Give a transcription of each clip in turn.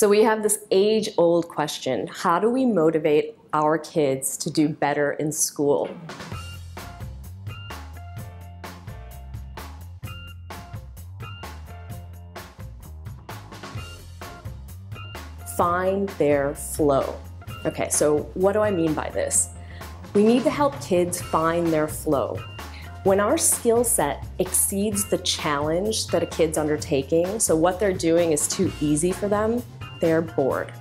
So we have this age-old question: how do we motivate our kids to do better in school? Find their flow. Okay, so what do I mean by this? We need to help kids find their flow. When our skill set exceeds the challenge that a kid's undertaking, so what they're doing is too easy for them, they're bored.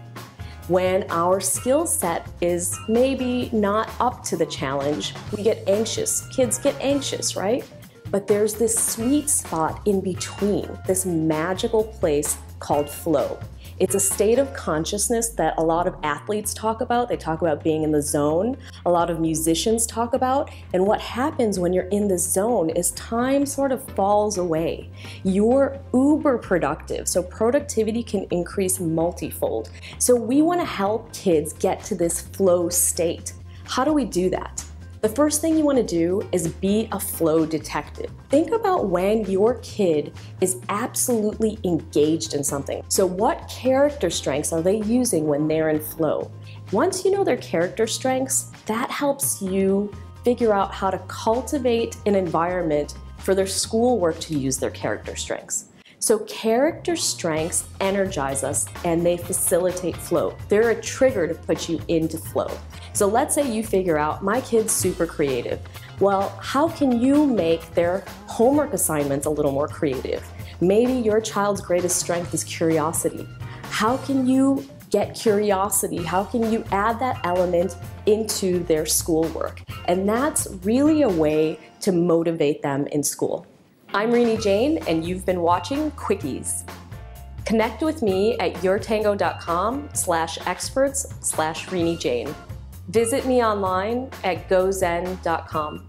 When our skill set is maybe not up to the challenge, we get anxious. Kids get anxious, right? But there's this sweet spot in between, this magical place called flow. It's a state of consciousness that a lot of athletes talk about. They talk about being in the zone. A lot of musicians talk about. And what happens when you're in the zone is time sort of falls away. You're uber productive, so productivity can increase multifold. So we want to help kids get to this flow state. How do we do that? The first thing you want to do is be a flow detective. Think about when your kid is absolutely engaged in something. So what character strengths are they using when they're in flow? Once you know their character strengths, that helps you figure out how to cultivate an environment for their schoolwork to use their character strengths. So character strengths energize us and they facilitate flow. They're a trigger to put you into flow. So let's say you figure out, my kid's super creative. Well, how can you make their homework assignments a little more creative? Maybe your child's greatest strength is curiosity. How can you get curiosity? How can you add that element into their schoolwork? And that's really a way to motivate them in school. I'm Rini Jain, and you've been watching Quickies. Connect with me at yourtango.com/experts/Rini Jain. Visit me online at gozen.com.